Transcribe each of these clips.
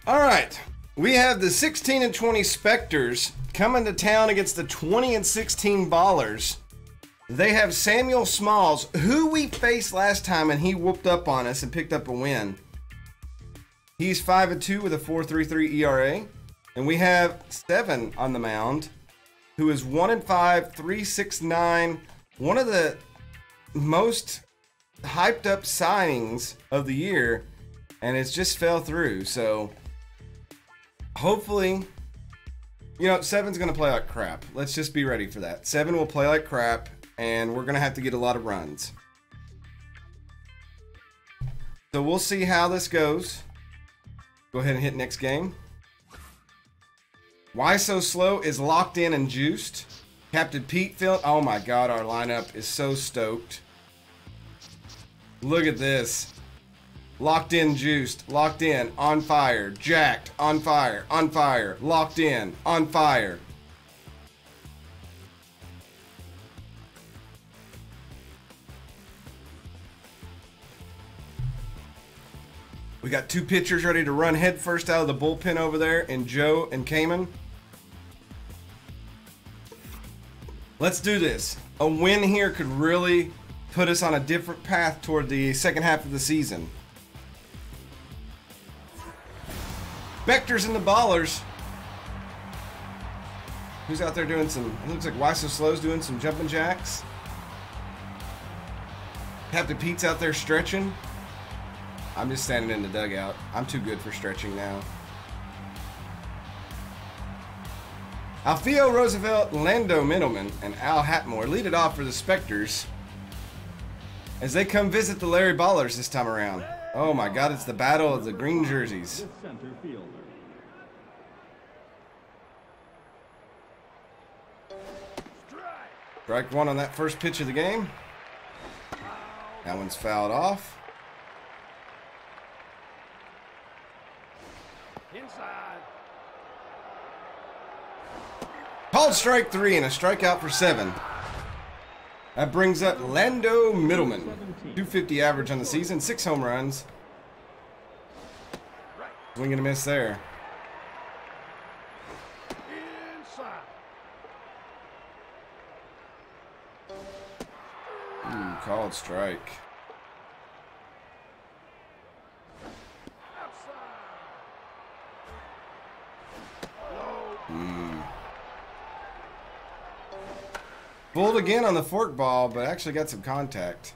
All right, we have the 16 and 20 Spectres coming to town against the 20 and 16 Ballers. They have Samuel Smalls, who we faced last time and he whooped up on us and picked up a win. He's 5-2 with a 4.33 ERA. And we have Seven on the mound, who is 1-5, 3.69. One of the most hyped up signings of the year, and it's just fell through. So hopefully, you know, Seven's gonna play like crap. Let's just be ready for that. Seven will play like crap, and we're gonna have to get a lot of runs. So we'll see how this goes. Go ahead and hit next game. Why So Slow is locked in and juiced. Captain Pete Field. Oh my God, our lineup is so stoked. Look at this. Locked in, juiced. Locked in, on fire. Jacked, on fire, on fire. Locked in, on fire. We got two pitchers ready to run headfirst out of the bullpen over there in Joe and Cayman. Let's do this. A win here could really put us on a different path toward the second half of the season. Spectres and the Ballers. Who's out there doing some, it looks like Why So Slow's doing some jumping jacks. Captain Pete's out there stretching. I'm just standing in the dugout. I'm too good for stretching now. Alfio Roosevelt, Lando Middleman, and Al Hatmore lead it off for the Spectres as they come visit the Larry Ballers this time around. Oh my God, it's the battle of the green jerseys. Strike one on that first pitch of the game. That one's fouled off. Called strike three and a strikeout for Seven. That brings up Lando Middleman. 250 average on the season, 6 home runs. Swing and a miss there. Ooh, called strike. Pulled again on the forkball, but actually got some contact.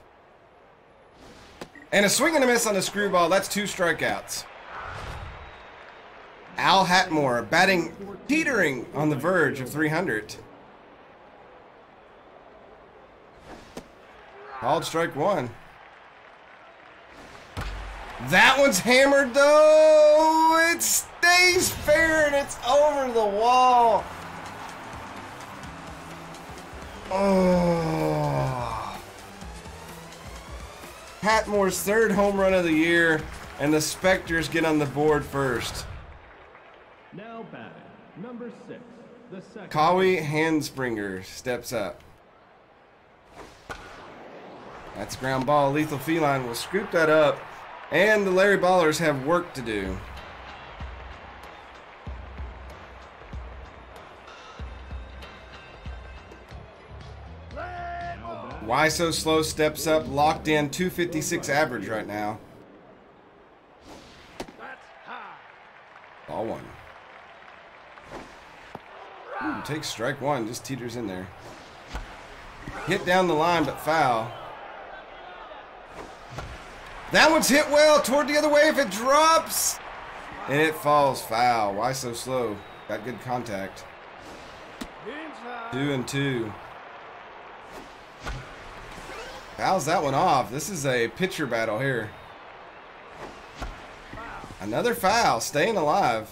And a swing and a miss on the screwball. That's 2 strikeouts. Al Hatmore batting, teetering on the verge of 300. Called strike one. That one's hammered though. It stays fair and it's over the wall. Oh. Hatmore's 3rd home run of the year, and the Spectres get on the board first. Now batting, number 6, the second. Kawi Hanspringer steps up. That's ground ball. Lethal Feline will scoop that up, and the Larry Ballers have work to do. Why So Slow steps up, locked in, 256 average right now. Ball one. Ooh, takes strike one, just teeters in there. Hit down the line, but foul. That one's hit well toward the other way if it drops. And it falls foul. Why So Slow? Got good contact. 2-2. Fouls that one off. This is a pitcher battle here. Another foul, staying alive.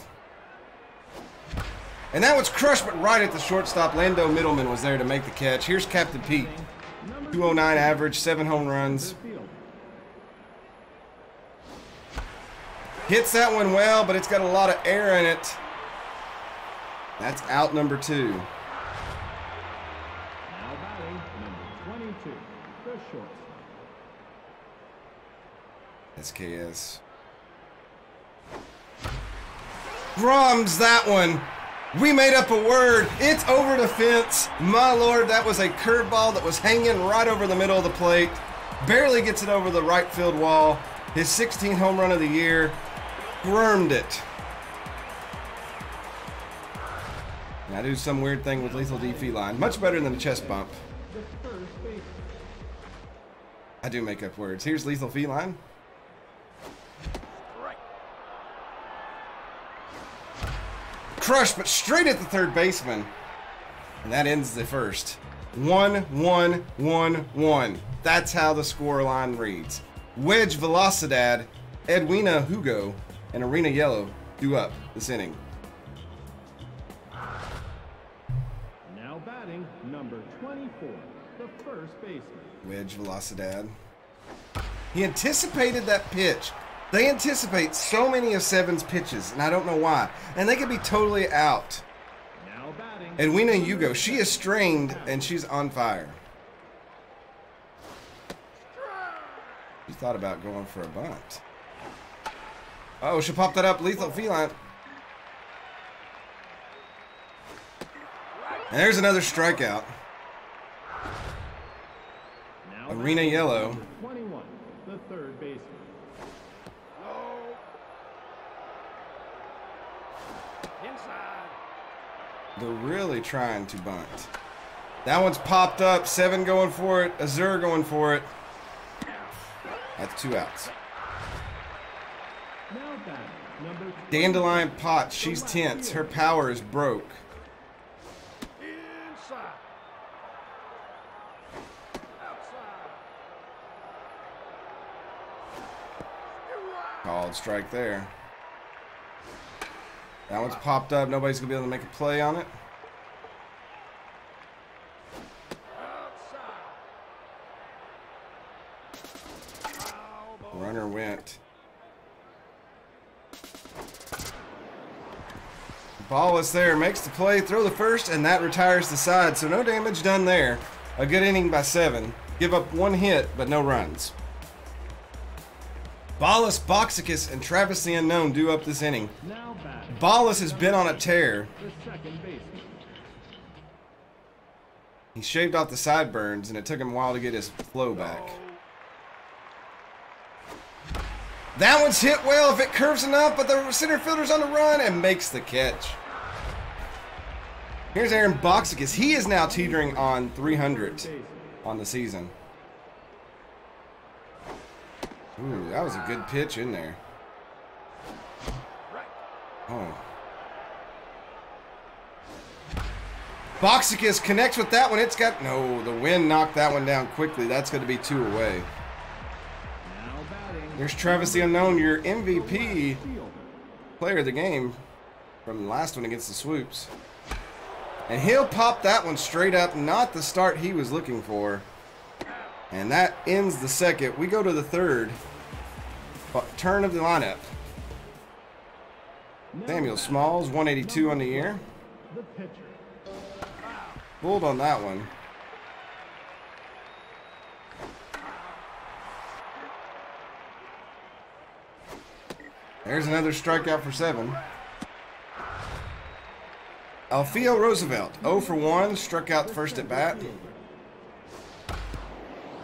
And that one's crushed, but right at the shortstop. Lando Middleman was there to make the catch. Here's Captain Pete. 209 average, 7 home runs. Hits that one well, but it's got a lot of air in it. That's out number 2. SKS. Drums that one. We made up a word. It's over the fence. My Lord, that was a curveball that was hanging right over the middle of the plate. Barely gets it over the right field wall. His 16th home run of the year. Wormed it. And I do some weird thing with lethal DP line. Much better than a chest bump. I do make up words. Here's lethal feline. Crushed, but straight at the third baseman. And that ends the first. 1-1-1-1. That's how the score line reads. Wedge Velocidad, Edwina Hugo, and Arena Yellow do up this inning. Now batting, number 24, the first baseman. Wedge Velocidad. He anticipated that pitch. They anticipate so many of Seven's pitches, and I don't know why. And they could be totally out. Now batting, Edwina Hugo, she is strained, and she's on fire. She thought about going for a bunt. Oh, she popped that up. Lethal feline. And there's another strikeout. now Arena batting, Yellow. number 21, the third baseman. They're really trying to bunt. That one's popped up. Seven going for it. Azur going for it. That's 2 outs. Now batting, number 20, Dandelion Potts, she's tense. Her power is broke. Called strike there. That one's popped up. Nobody's going to be able to make a play on it. Runner went. Ball is there. Makes the play. Throw the first, and that retires the side. So no damage done there. A good inning by Seven. Give up 1 hit, but no runs. Ballas, Boxicus, and Travis the Unknown do up this inning. now batting, Ballas has been on a tear. the second baseman. He shaved off the sideburns, and it took him a while to get his flow back. That one's hit well if it curves enough, but the center fielder's on the run and makes the catch. Here's Aaron Boxicus. He is now teetering on 300 on the season. Ooh, that was a good pitch in there. Oh. Boxicus connects with that one. It's got... No, the wind knocked that one down quickly. That's going to be 2 away. Now batting, There's Travis the Unknown, your MVP player of the game from the last one against the Swoops. And he'll pop that one straight up. Not the start he was looking for. And that ends the second. We go to the third. Turn of the lineup. Samuel Smalls, 182 on the year. the pitcher. Pulled on that one. There's another strikeout for Seven. Alfio Roosevelt, 0 for 1, struck out first at bat.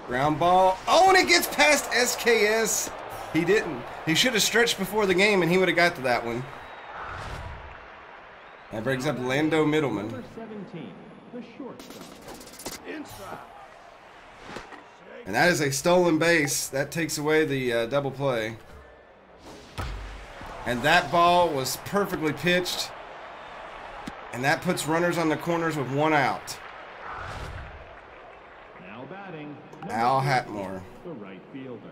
Ground ball. Oh, and it gets past SKS. He didn't. He should have stretched before the game, and he would have got to that one. That brings up Lando Middleman. Number 17, the shortstop. And that is a stolen base. That takes away the double play. And that ball was perfectly pitched. And that puts runners on the corners with 1 out. Now batting, Al number 13, Hatmore. the right fielder.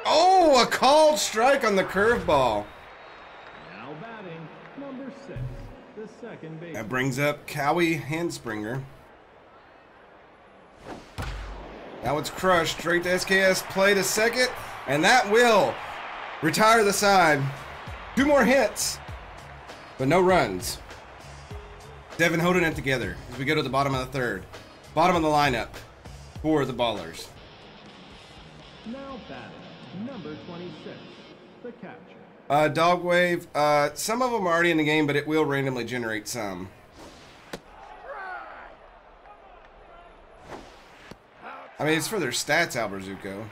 Oh, a called strike on the curveball. Now batting, number 6, the second base. That brings up Cowie Handspringer. That one's crushed. Straight to SKS Play to second. And that will retire the side. 2 more hits, but no runs. Devin holding it together as we go to the bottom of the third. Bottom of the lineup for the Ballers. Now batting, number 26, the catcher. Dog wave. Some of them are already in the game, but it will randomly generate some. I mean, it's for their stats, Alberzuko.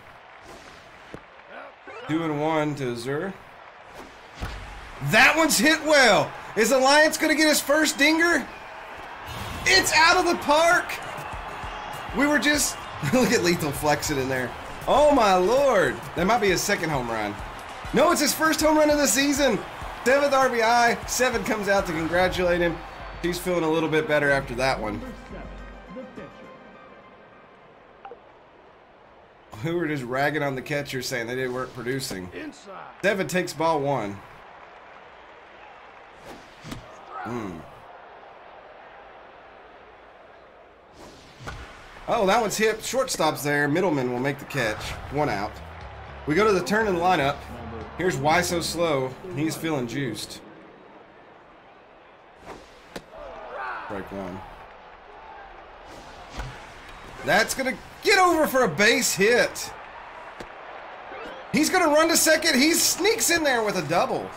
2-1 to Azur. That one's hit well. Is Alliance going to get his first dinger? It's out of the park. We were just... Look at Lethal flexing in there. Oh, my Lord. That might be his second home run. No, it's his first home run of the season. 7th RBI. 7 comes out to congratulate him. He's feeling a little bit better after that one. Number 7, the pitcher. Who were just ragging on the catcher saying they weren't producing. Inside. 7 takes ball 1. Oh, that one's hit. Shortstop's there. Middleman will make the catch. 1 out. We go to the turn in the lineup. Here's Why So Slow. He's feeling juiced. Strike 1. That's going to get over for a base hit. He's going to run to second. He sneaks in there with a double.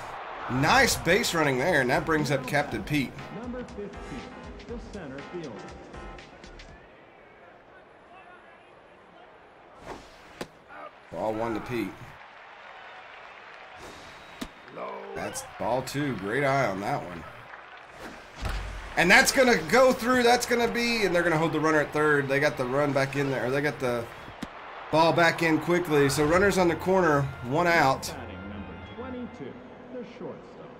Nice base running there, and that brings up Captain Pete. Number 15, the center fielder. Ball 1 to Pete. That's ball 2. Great eye on that one. And that's going to go through. That's going to be, and they're going to hold the runner at third. They got the run back in there. Or they got the ball back in quickly. So runners on the corner, 1 out. Batting number 22, the shortstop.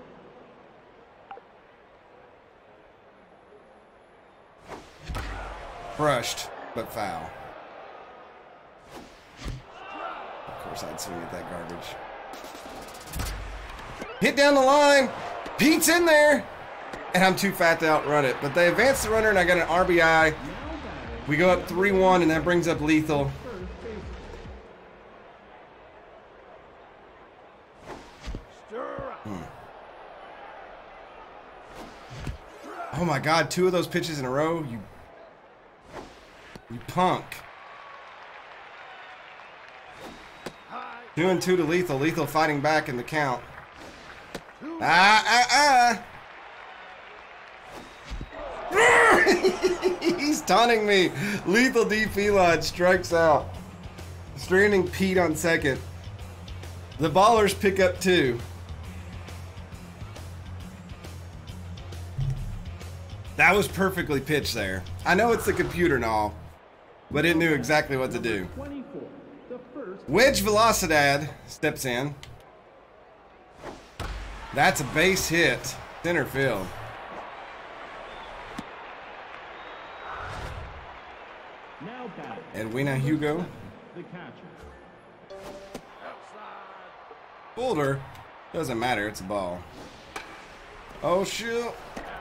Brushed, but foul. Of course, I'd swing at that garbage. Hit down the line. Pete's in there. And I'm too fat to outrun it. But they advance the runner, and I got an RBI. We go up 3-1, and that brings up Lethal. Oh my God, 2 of those pitches in a row. You punk. 2-2 to Lethal. Lethal fighting back in the count. He's taunting me. Lethal D. Felon strikes out. Stranding Pete on second. The Ballers pick up 2. That was perfectly pitched there. I know it's the computer and all, but it knew exactly what to do. 24, the first. Wedge Velocidad steps in. That's a base hit. Center field. Now batting. Edwina Hugo. The catcher. Boulder. Doesn't matter. It's a ball. Oh, shoot.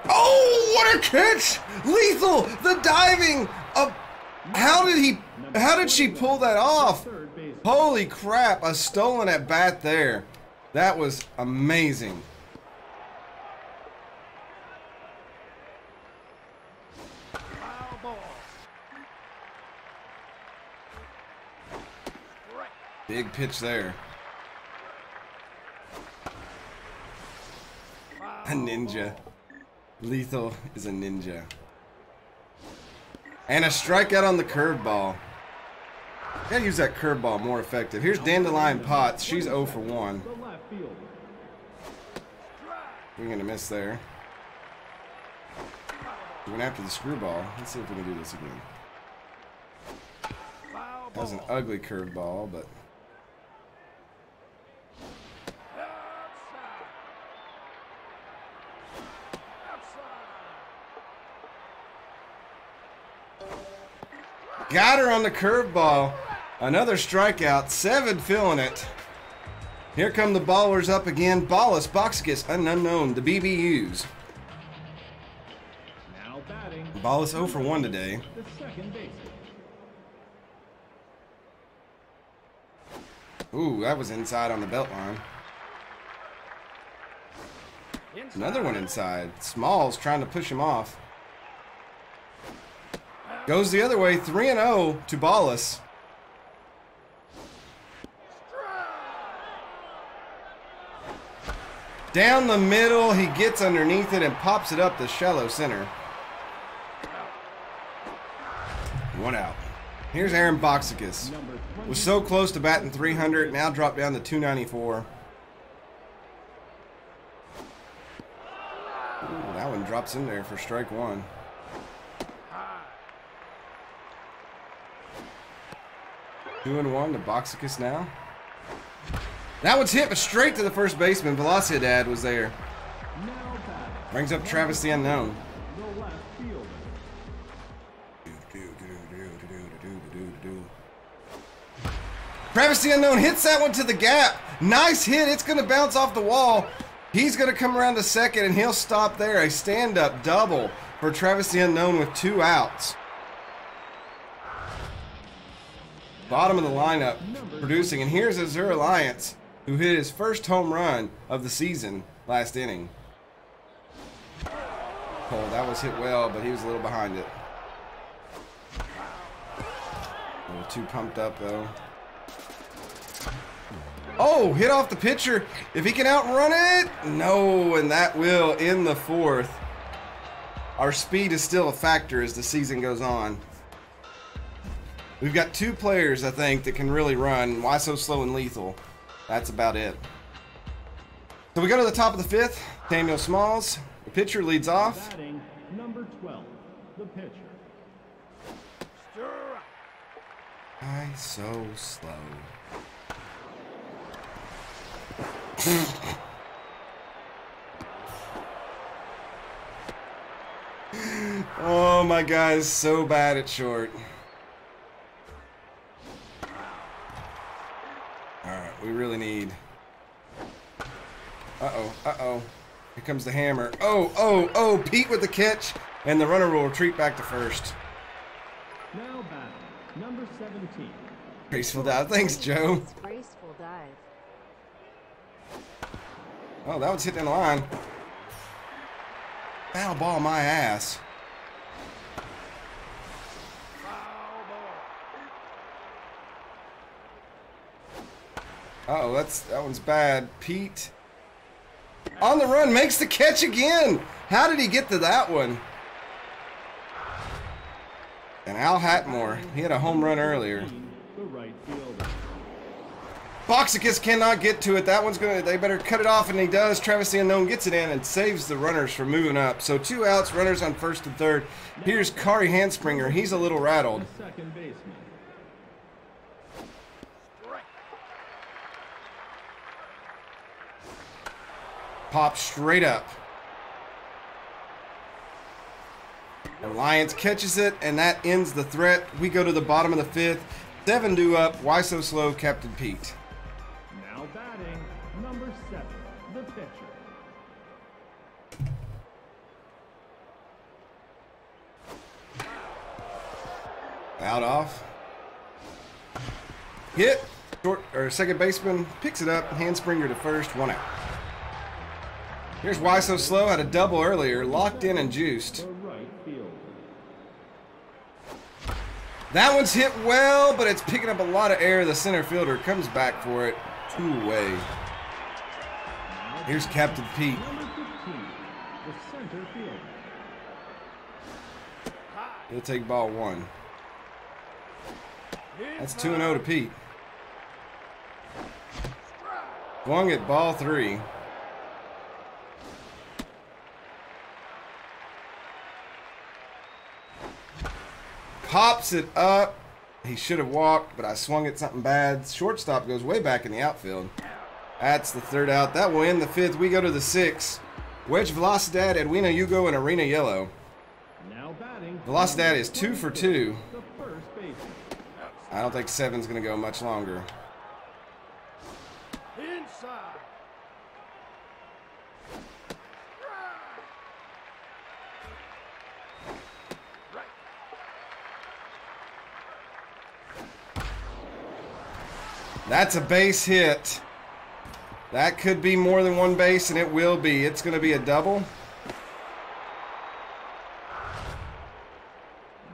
Oh, what a catch! Lethal, the diving. How did she pull that off? Holy crap, a stolen at bat there. That was amazing. Big pitch there. A ninja. Lethal is a ninja. And a strikeout on the curveball. Gotta use that curveball more effective. Here's Dandelion Potts. She's 0 for 1. The left fielder. We're gonna miss there. We went after the screwball. Let's see if we can do this again. That was an ugly curveball, but got her on the curveball. Another strikeout. 7 filling it. Here come the Ballers up again. Ballas, Boxicus, unknown. The BBUs. Now batting. Ballas 0 for 1 today. The second baseman. Ooh, that was inside on the belt line. Another one inside. Smalls trying to push him off. Goes the other way, 3-0 to Ballas. Down the middle, he gets underneath it and pops it up the shallow center. 1 out. Here's Aaron Boxicus. Was so close to batting 300, now dropped down to 294. Ooh, that one drops in there for strike 1. Two and 1 to Boxicus now. That one's hit, but straight to the first baseman. Velocidad was there. Brings up Travis the Unknown. Travis the Unknown hits that one to the gap. Nice hit. It's going to bounce off the wall. He's going to come around to second, and he'll stop there. A stand-up double for Travis the Unknown with 2 outs. Bottom of the lineup producing. And here's Azure Alliance, who hit his first home run of the season last inning. Oh, that was hit well, but he was a little behind it. A little too pumped up, though. Oh, hit off the pitcher. If he can outrun it, no, and that will in the 4th. Our speed is still a factor as the season goes on. We've got 2 players, I think, that can really run. Why so slow and lethal? That's about it. So we go to the top of the 5th. Samuel Smalls, the pitcher, leads off. Batting number 12, the pitcher. Why so slow? Oh, my guy's so bad at short. Alright, we really need... Uh-oh. Here comes the hammer. Oh, Pete with the catch, and the runner will retreat back to first. Now batting number 17. Graceful dive. Thanks, Joe. Graceful dive. Oh, that one's hit in the line. Foul ball my ass. Uh-oh, that one's bad. Pete on the run, makes the catch again. How did he get to that one? And Al Hatmore, he had a home run earlier. The right fielder. Boxicus cannot get to it. That one's they better cut it off, and he does. Travis the Unknown gets it in and saves the runners from moving up. So 2 outs, runners on first and third. Here's Kari Hanspringer. He's a little rattled. The second baseman. Pop straight up. Alliance catches it, and that ends the threat. We go to the bottom of the 5th. 7 due up. Why so slow, Captain Pete? Now batting number 7, the pitcher. Out off. Hit. Short or second baseman picks it up. Hanspringer to first. 1 out. Here's Why So Slow. Had a double earlier. Locked in and juiced. The right fielder. That one's hit well, but it's picking up a lot of air. The center fielder comes back for it. 2 away. Here's Captain Pete. Number 15, the center fielder. He'll take ball 1. That's 2-0 to Pete. Swung at ball 3. Pops it up. He should have walked, but I swung at something bad. Shortstop goes way back in the outfield. That's the 3rd out. That will end the 5th. We go to the 6th. Wedge Velocidad, Edwina Hugo, and Arena Yellow. Now batting. Velocidad is 2 for 2. The first baseman. I don't think 7's going to go much longer. Inside. That's a base hit. That could be more than one base, and it will be. It's going to be a double.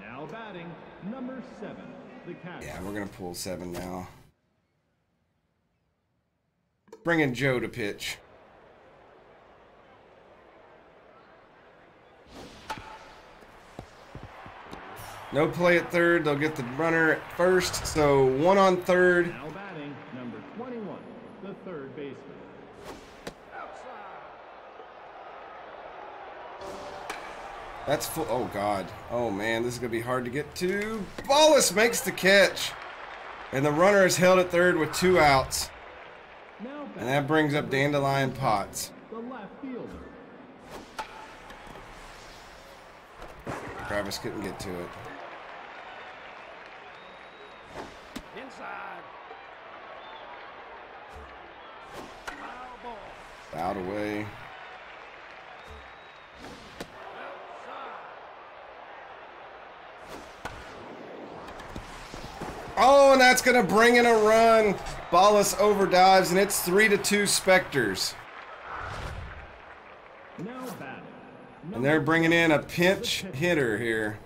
Now batting, number 7, the catcher. Yeah, we're going to pull 7 now. Bringing Joe to pitch. No play at third. They'll get the runner at first. So 1 on third. Now batting, number 21, the third baseman. That's full. Oh, God. Oh, man. This is going to be hard to get to. Wallace makes the catch. And the runner is held at third with 2 outs. Now And that brings up Dandelion Potts. the left fielder. Travis couldn't get to it. Inside. Foul ball. Out away. Oh, and that's going to bring in a run. Ballas overdives, and it's 3-2 Spectres. Now batting. And they're bringing in a pinch hitter here.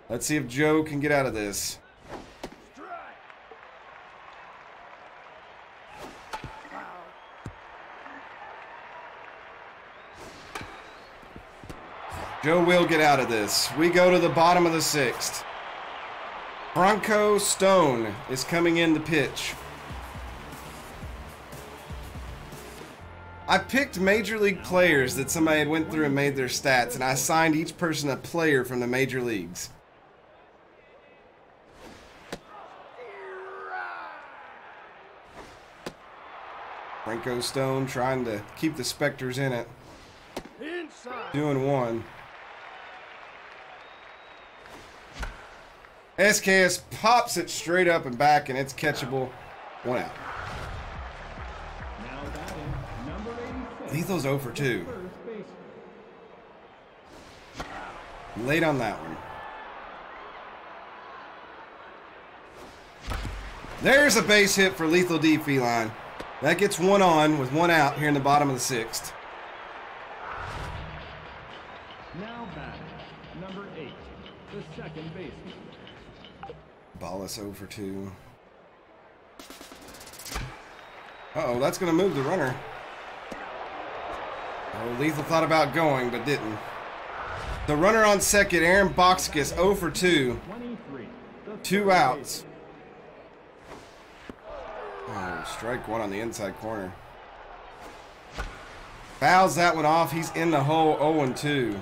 Let's see if Joe can get out of this. Strike. Foul. Joe will get out of this. We go to the bottom of the 6th. Bronco Stone is coming in to pitch. I picked major league players that somebody had went through and made their stats, and I assigned each person a player from the major leagues. Bronco Stone trying to keep the Spectres in it. Inside. 2-1. SKS pops it straight up and back, and it's catchable. 1 out. Now batting, number 86. Lethal's 0 for 2. First baseman. Late on that one. There's a base hit for Lethal D Feline. That gets 1 on with 1 out here in the bottom of the 6th. Now batting, number 8, the second baseman. Ballas 0 for 2. Uh-oh, that's going to move the runner. Oh, Lethal thought about going, but didn't. The runner on second, Aaron Boxkis, 0 for 2. 23, the 2 third outs. Oh, strike 1 on the inside corner. Fouls that one off. He's in the hole, 0-2.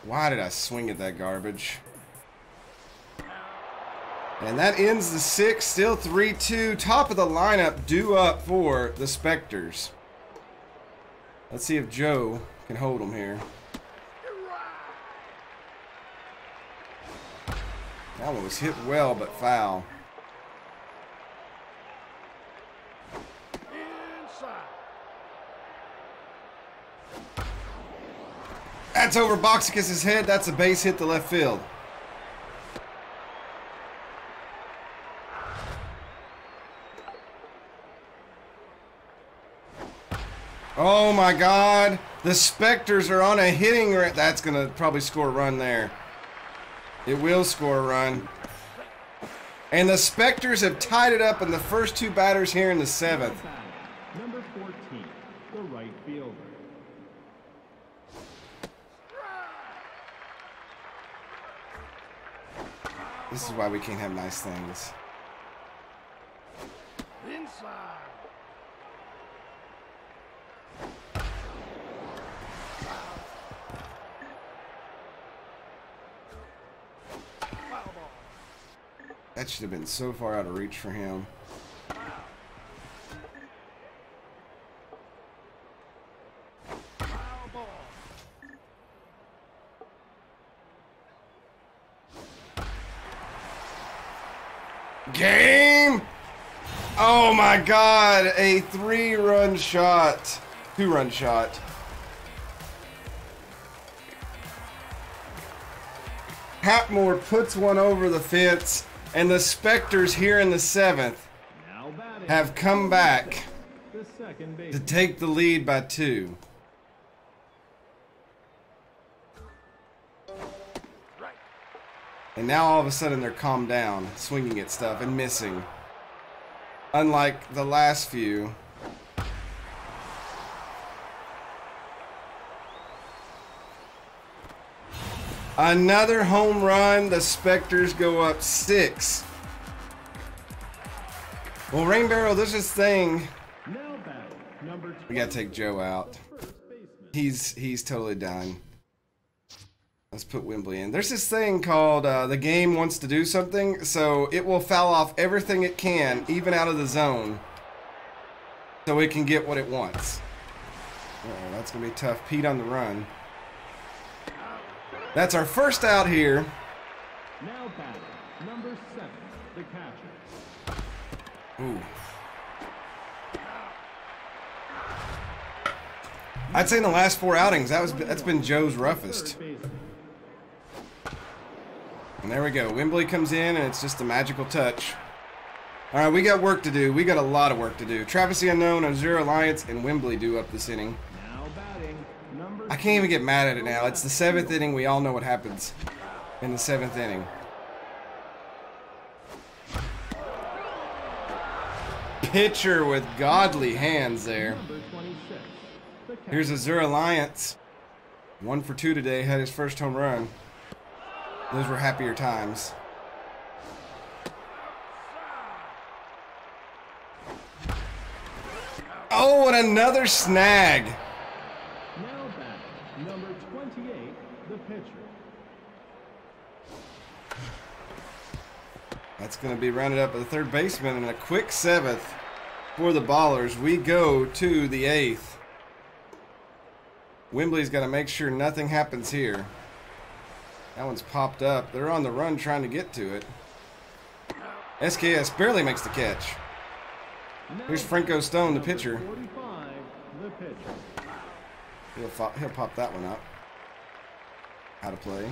Why did I swing at that garbage? And that ends the 6th, still 3-2. Top of the lineup due up for the Spectres. Let's see if Joe can hold them here. That one was hit well, but foul. Inside. That's over Boxkis' head. That's a base hit to left field. Oh my God. The Spectres are on a hitting run. That's going to probably score a run there. It will score a run. And the Spectres have tied it up in the first 2 batters here in the 7th. Number 14, the right fielder. This is why we can't have nice things. Inside. Foul ball. That should have been so far out of reach for him. Foul ball. Game! Oh my God, a 3-run shot. 2-run shot. Hatmore puts one over the fence, and the Spectres here in the 7th Now batting. have come back The second base. to take the lead by 2. And now all of a sudden they're calmed down, swinging at stuff and missing. Unlike the last few. Another home run. The Spectres go up 6. Well, Rain Barrel, there's this thing. Now batting. Number 20. We gotta take Joe out. First baseman. He's totally done. Let's put Wembley in. There's this thing called the game wants to do something, so it will foul off everything it can, even out of the zone, so it can get what it wants. Uh-oh, that's gonna be tough. Pete on the run. That's our first out here. Now batting. Number 7. The catcher. Ooh. I'd say in the last 4 outings, that's been Joe's roughest. Third baseman. And there we go. Wembley comes in, and it's just a magical touch. All right, we got work to do. We got a lot of work to do. Travis the Unknown, Azure Alliance, and Wembley do up this inning. Now batting. Number I can't even get mad at it now. It's the 7th inning. We all know what happens in the 7th inning. Pitcher with godly hands there. Number 26. The catcher. Here's Azure Alliance. 1 for 2 today. Had his first home run. Those were happier times. Oh, and another snag. Now batting. Number 28. The pitcher. That's going to be rounded up by the third baseman, and a quick 7th for the Ballers. We go to the 8th. Wembley's got to make sure nothing happens here. That one's popped up. They're on the run trying to get to it. SKS barely makes the catch. Here's Franco Stone, the pitcher. 45. The pitcher. He'll pop that one up. Out of play.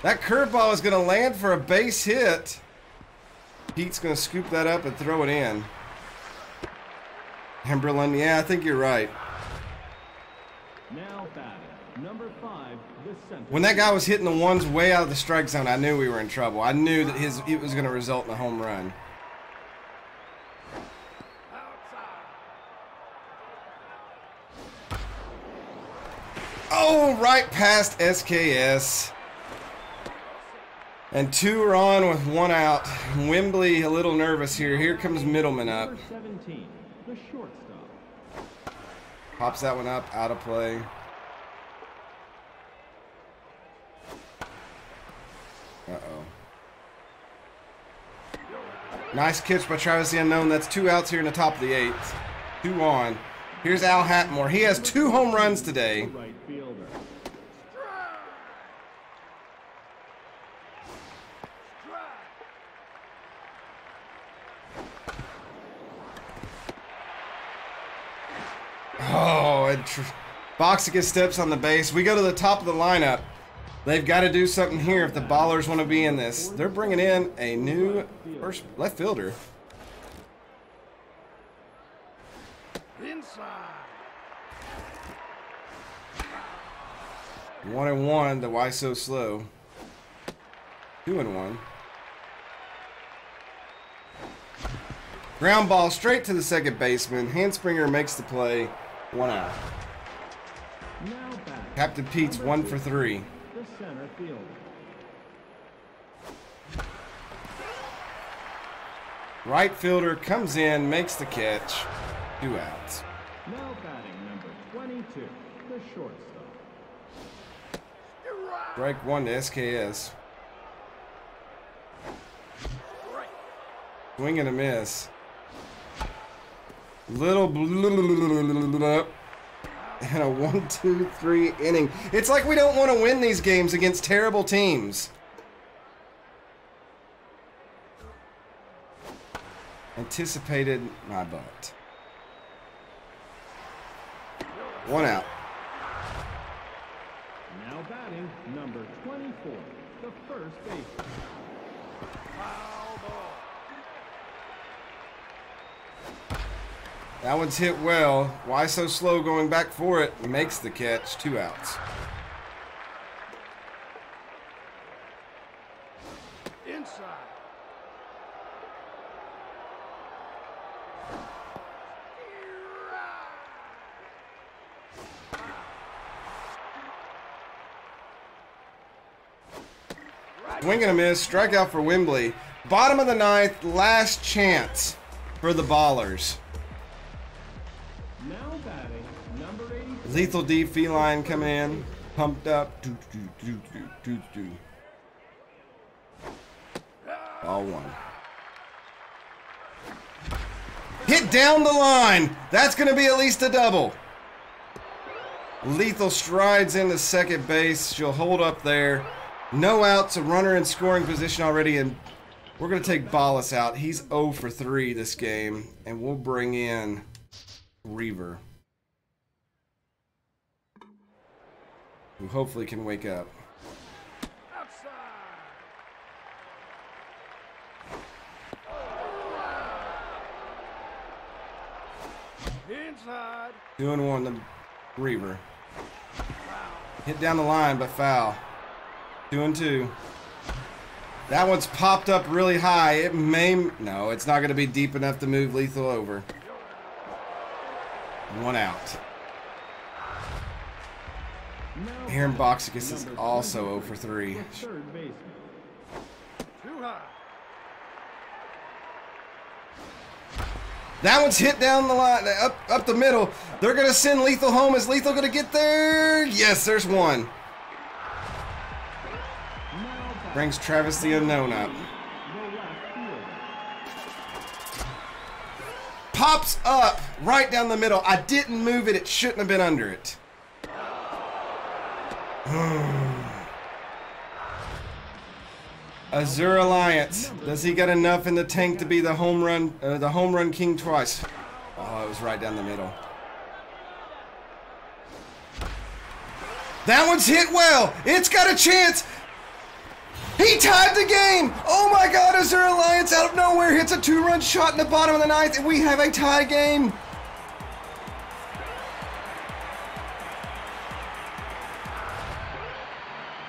That curveball is going to land for a base hit. Pete's going to scoop that up and throw it in. Hemberlin, yeah, I think you're right. Now batting. Number 5. The center. When that guy was hitting the ones way out of the strike zone, I knew we were in trouble. I knew that it was going to result in a home run. Oh, right past SKS. And 2 are on with 1 out. Wembley a little nervous here. Here comes Middleman up. Number 17. The shortstop. Pops that one up, out of play. Uh-oh. Nice catch by Travis the Unknown. That's 2 outs here in the top of the 8th. 2 on. Here's Al Hatmore. He has 2 home runs today. Right fielder. Oh, and Boxica steps on the base. We go to the top of the lineup. They've got to do something here if the Ballers want to be in this. They're bringing in a new first left fielder. Inside. 1-1. The why so slow. 2-1. Ground ball straight to the second baseman. Handspringer makes the play. 1 out. Now batting. Captain Pete's 1 for 3. The center fielder. Right fielder comes in, makes the catch. 2 outs. Now batting. Number 22. The shortstop. Strike 1 to SKS. Swing and a miss. Little and a 1-2-3 inning. It's like we don't want to win these games against terrible teams. Anticipated my butt. 1 out. Now batting. Number 24. the first baseman. Foul ball. That one's hit well. Why so slow going back for it? Makes the catch. 2 outs. Inside. Swing and a miss. Strikeout for Wembley. Bottom of the 9th. Last chance for the Ballers. Now batting, number 8. Lethal D feline coming in. Pumped up. Ball 1. Hit down the line. That's going to be at least a double. Lethal strides into second base. She'll hold up there. No outs, a runner in scoring position already, and we're going to take Ballas out. He's 0 for 3 this game, and we'll bring in Reaver, who hopefully can wake up. Outside. Inside. 2-1 to Reaver. Hit down the line, but foul. 2-2. That one's popped up really high. It may... No, it's not going to be deep enough to move Lethal over. 1 out. Aaron Boxicus is also 0 for 3. Third baseman. Too high. That one's hit down the line, up the middle. They're going to send Lethal home. Is Lethal going to get there? Yes, there's one. Brings Travis the Unknown up. Pops up right down the middle. I didn't move it. It shouldn't have been under it. Azure Alliance. Does he got enough in the tank to be the home run king twice? Oh, it was right down the middle. That one's hit well. It's got a chance. He tied the game! Oh my God, Azure Alliance out of nowhere hits a 2-run shot in the bottom of the 9th, and we have a tie game.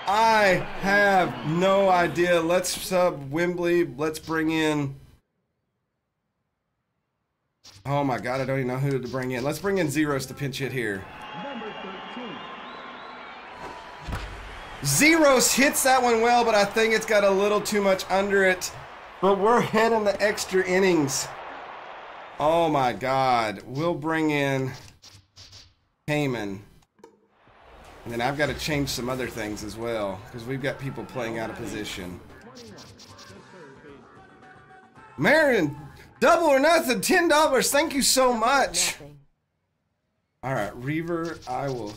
I have no idea. Let's sub Wembley. Let's bring in... Oh my God, I don't even know who to bring in. Let's bring in Zeros to pinch hit here. Number 13. Zeros hits that one well, but I think it's got a little too much under it. But we're heading the extra innings. Oh my God. We'll bring in Heyman. And then I've got to change some other things as well, because we've got people playing out of position. Marion, double or nothing, $10. Thank you so much. All right, Reaver, I will...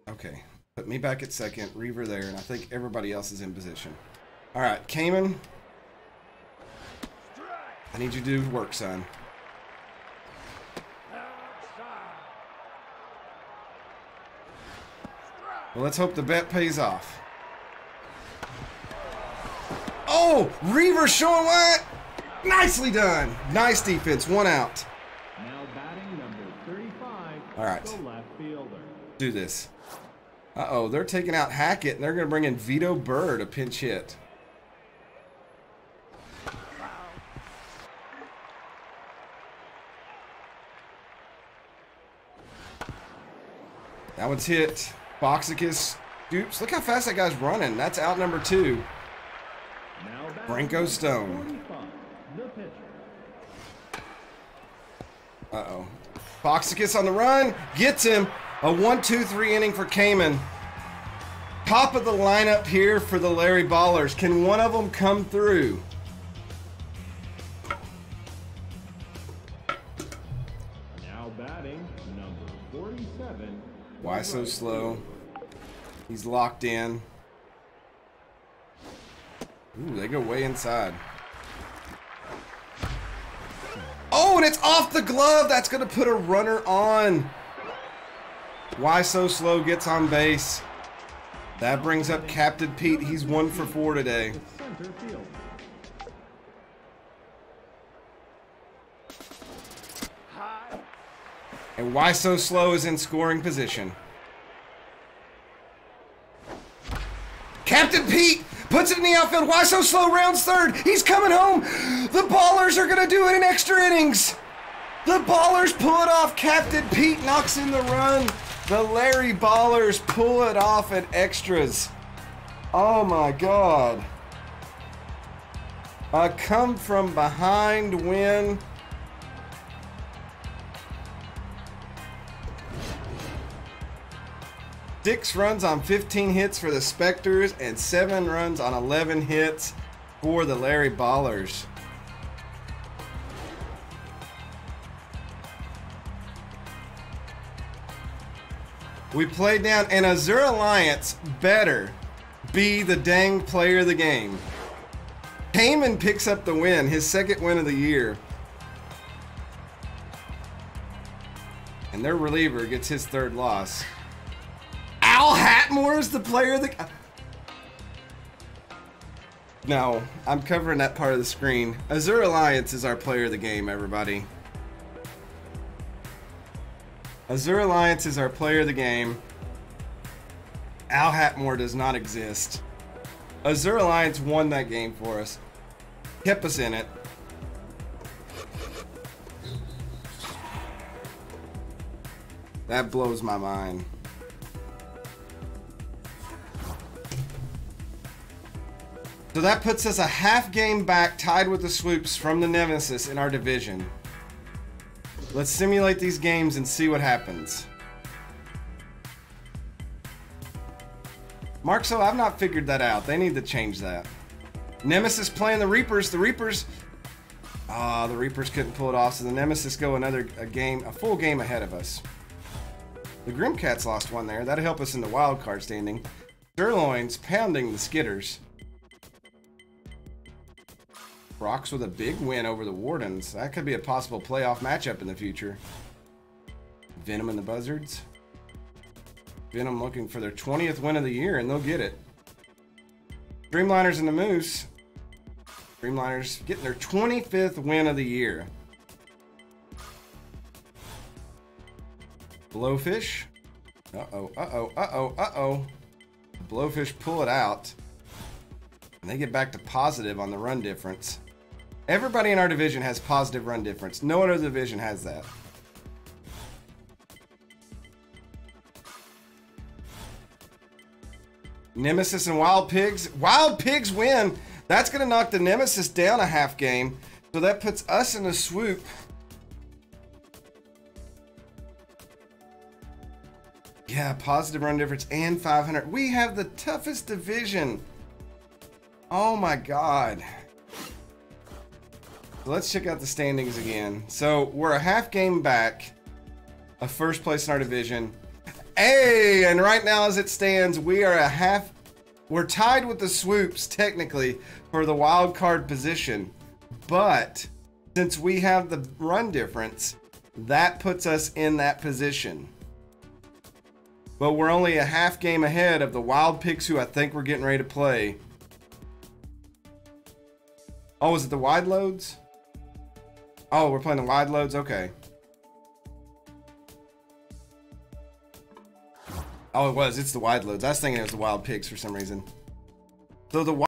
Okay, put me back at second, Reaver there, and I think everybody else is in position. All right, Cayman, I need you to do work, son. Well, let's hope the bet pays off. Oh, Reaver showing what? Nicely done. Nice defense, 1 out. Now batting number 35. All right. The left fielder. Do this. Uh-oh, they're taking out Hackett, and they're going to bring in Vito Burr to pinch hit. That one's hit. Boxicus. Dupes. Look how fast that guy's running. That's out number 2. Now Branko Stone. 45. The pitcher. Uh-oh. Boxicus on the run. Gets him. A 1-2-3 inning for Cayman. Top of the lineup here for the Larry Ballers. Can one of them come through? Now batting number 47. Why so slow? He's locked in. Ooh, they go way inside. Oh, and it's off the glove. That's going to put a runner on. Why So Slow gets on base. That brings up Captain Pete. He's 1 for 4 today. Center field. High. And Why So Slow is in scoring position. Captain Pete puts it in the outfield. Why So Slow rounds third. He's coming home. The Ballers are going to do it in extra innings. The Ballers pull it off. Captain Pete knocks in the run. The Larry Ballers pull it off at extras. Oh my God. A come from behind win. Six runs on 15 hits for the Spectres and 7 runs on 11 hits for the Larry Ballers. We played down, and Azure Alliance better be the dang player of the game. Heyman picks up the win, his 2nd win of the year. And their reliever gets his 3rd loss. Al Hatmore is the player of the... No, I'm covering that part of the screen. Azure Alliance is our player of the game, everybody. Azure Alliance is our player of the game. Al Hatmore does not exist. Azure Alliance won that game for us. Kept us in it. That blows my mind. So that puts us a half game back, tied with the Swoops from the Nemesis in our division. Let's simulate these games and see what happens. Mark, so I've not figured that out. They need to change that. Nemesis playing the Reapers. The Reapers... Ah, the Reapers couldn't pull it off, so the Nemesis go a full game ahead of us. The Grimcats lost one there. That'll help us in the wild card standing. Sirloin's pounding the Skitters. Brock's with a big win over the Wardens. That could be a possible playoff matchup in the future. Venom and the Buzzards. Venom looking for their 20th win of the year, and they'll get it. Streamliners and the Moose. Streamliners getting their 25th win of the year. Blowfish. Uh-oh, uh-oh, uh-oh, uh-oh. Blowfish pull it out. And they get back to positive on the run difference. Everybody in our division has positive run difference. No other division has that. Nemesis and Wild Pigs. Wild Pigs win. That's going to knock the Nemesis down a half game. So that puts us in a swoop. Yeah, positive run difference and 500. We have the toughest division. Oh my God. Let's check out the standings again. So we're a half game back of first place in our division. Hey, and right now as it stands, we're tied with the Swoops technically for the wild card position. But since we have the run difference, that puts us in that position. But we're only a half game ahead of the Wild Pigs, who I think we're getting ready to play. Oh, is it the wide loads? Oh, we're playing the wide loads? Okay. Oh, it was. It's the wide loads. I was thinking it was the Wild Pigs for some reason. So the